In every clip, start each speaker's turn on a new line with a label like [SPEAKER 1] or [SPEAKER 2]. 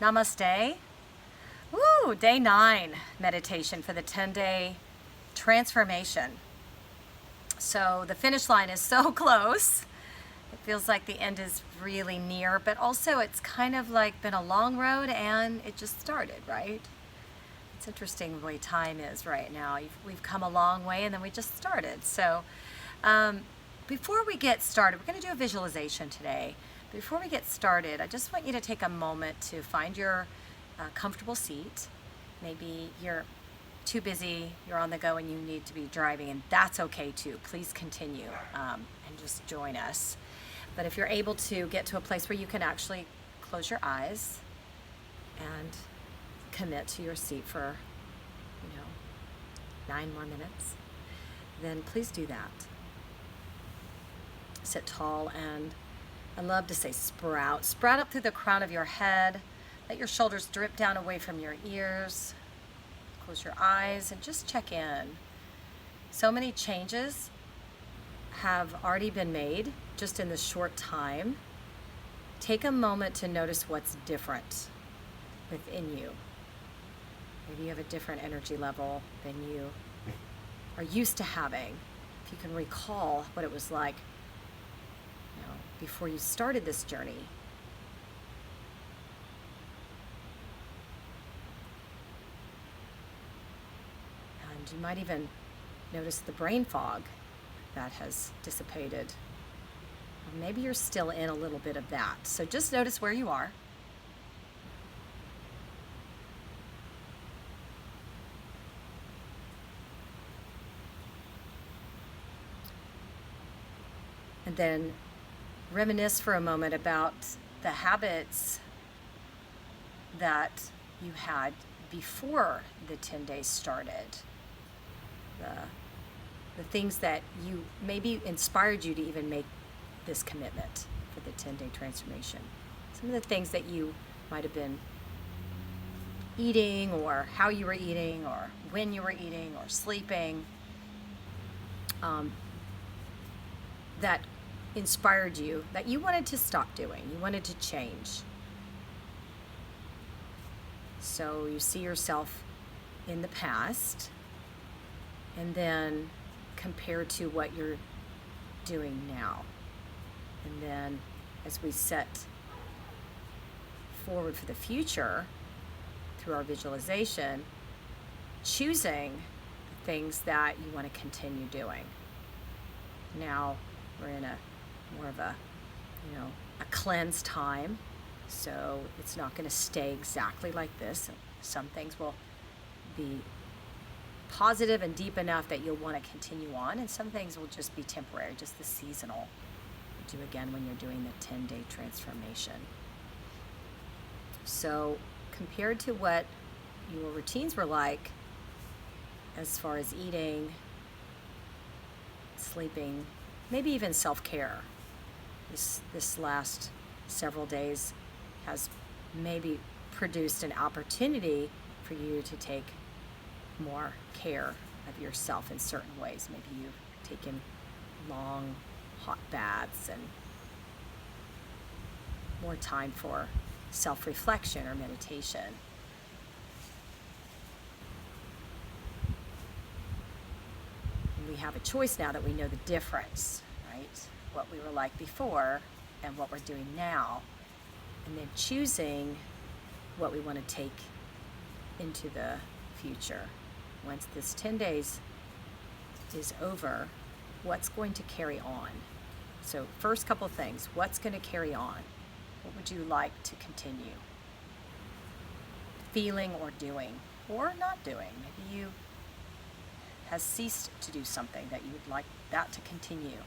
[SPEAKER 1] Namaste. Woo, day 9 meditation for the 10-day transformation. So the finish line is so close. It feels like the end is really near, but also it's kind of like been a long road and it just started, right? It's interesting the way time is right now. We've come a long way and then we just started. So before we get started, we're going to do a visualization today. Before we get started, I just want you to take a moment to find your comfortable seat. Maybe you're too busy, you're on the go and you need to be driving, and that's okay too. Please continue and just join us. But if you're able to get to a place where you can actually close your eyes and commit to your seat for 9 more minutes, then please do that. Sit tall, and I love to say sprout. Sprout up through the crown of your head. Let your shoulders drip down away from your ears. Close your eyes and just check in. So many changes have already been made just in this short time. Take a moment to notice what's different within you. Maybe you have a different energy level than you are used to having. If you can recall what it was like, before you started this journey. And you might even notice the brain fog that has dissipated. Or maybe you're still in a little bit of that. So just notice where you are. And then reminisce for a moment about the habits that you had before the 10 days started. The things that you maybe inspired you to even make this commitment for the 10-day transformation. Some of the things that you might have been eating, or how you were eating, or when you were eating, or sleeping, that inspired you, that you wanted to stop doing, you wanted to change. So you see yourself in the past, and then compare to what you're doing now. And then as we set forward for the future through our visualization, choosing the things that you want to continue doing. Now we're in a more of a cleanse time, so it's not going to stay exactly like this. Some things will be positive and deep enough that you'll want to continue on, and some things will just be temporary, just the seasonal. Do again when you're doing the 10-day transformation. So compared to what your routines were like as far as eating, sleeping, maybe even self-care, this last several days has maybe produced an opportunity for you to take more care of yourself in certain ways. Maybe you've taken long hot baths and more time for self-reflection or meditation. And we have a choice now that we know the difference, right? What we were like before and what we're doing now, and then choosing what we want to take into the future. Once this 10 days is over, what's going to carry on? So first couple things, what's going to carry on? What would you like to continue feeling or doing, or not doing? Maybe you has ceased to do something that you would like that to continue.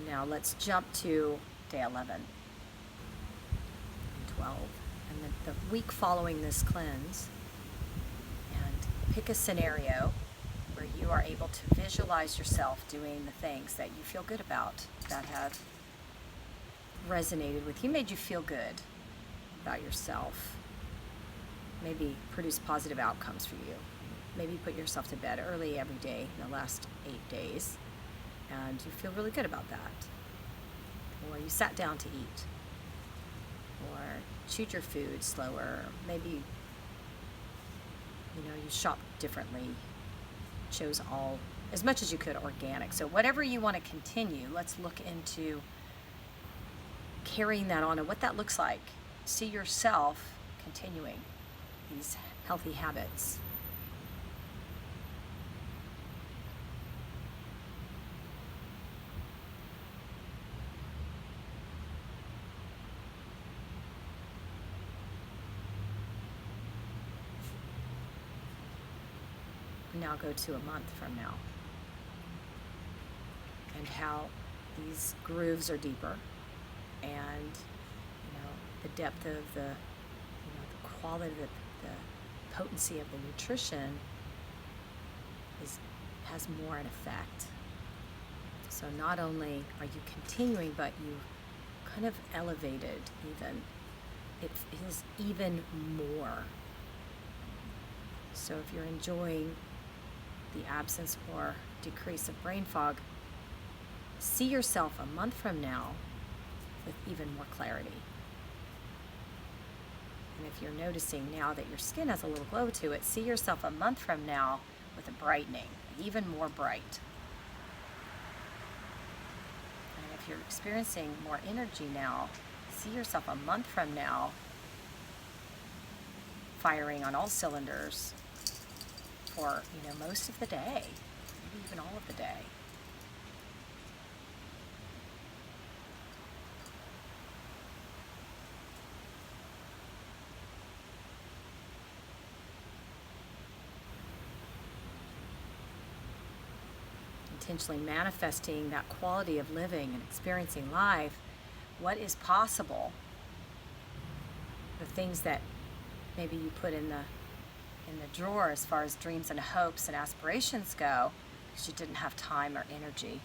[SPEAKER 1] Now let's jump to day 11 and 12, and the week following this cleanse, and pick a scenario where where you are able to visualize yourself doing the things that you feel good about, that have resonated with you, made you feel good about yourself, maybe produce positive outcomes for you. Maybe put yourself to bed early every day in the last 8 days, and you feel really good about that. Or you sat down to eat, or chewed your food slower. Maybe, you shopped differently, chose all, as much as you could, organic. So whatever you want to continue, let's look into carrying that on and what that looks like. See yourself continuing these healthy habits. Now go to a month from now, and how these grooves are deeper, and the depth of the quality, the potency of the nutrition has more in effect. So not only are you continuing, but you kind of elevated even. It is even more. So if you're enjoying the absence or decrease of brain fog, see yourself a month from now with even more clarity. And if you're noticing now that your skin has a little glow to it, see yourself a month from now with a brightening, even more bright. And if you're experiencing more energy now, see yourself a month from now firing on all cylinders for most of the day, maybe even all of the day. Intentionally manifesting that quality of living and experiencing life, what is possible, the things that maybe you put in the drawer as far as dreams and hopes and aspirations go, because you didn't have time or energy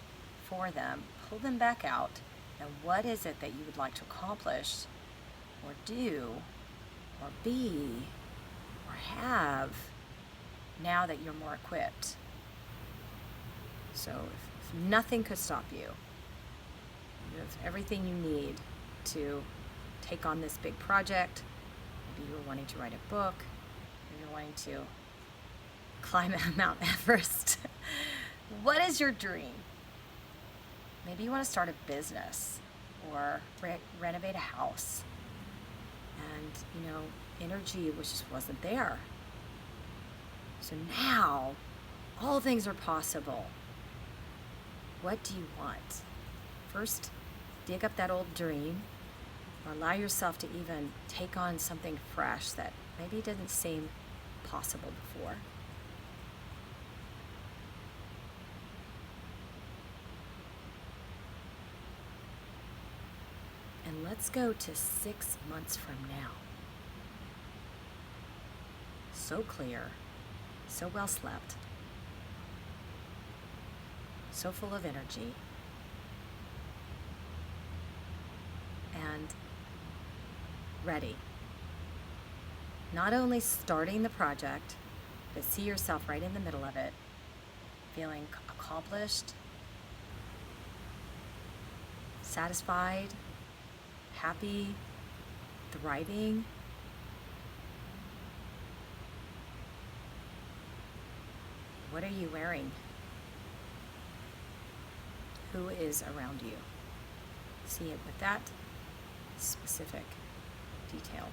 [SPEAKER 1] for them, pull them back out. And what is it that you would like to accomplish or do or be or have now that you're more equipped? So if nothing could stop you, you have everything you need to take on this big project. Maybe you're wanting to write a book, you're wanting to climb Mount Everest. What is your dream? Maybe you want to start a business or renovate a house. And, energy just wasn't there. So now, all things are possible. What do you want? First, dig up that old dream, or allow yourself to even take on something fresh that maybe didn't seem possible before. And let's go to 6 months from now. So clear, so well slept, so full of energy, and ready. Not only starting the project, but see yourself right in the middle of it, feeling accomplished, satisfied, happy, thriving. What are you wearing? Who is around you? See it with that specific detail.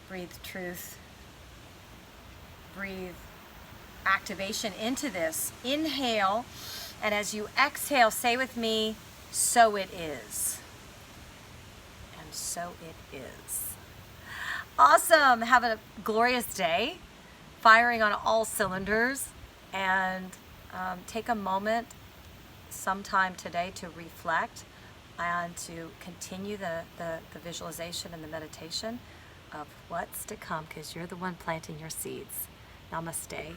[SPEAKER 1] Breathe truth. Breathe activation into this. Inhale, and as you exhale, say with me, so it is. and so it is. Awesome. Have a glorious day, firing on all cylinders, and take a moment sometime today to reflect and to continue the visualization and the meditation of what's to come, because you're the one planting your seeds. Namaste.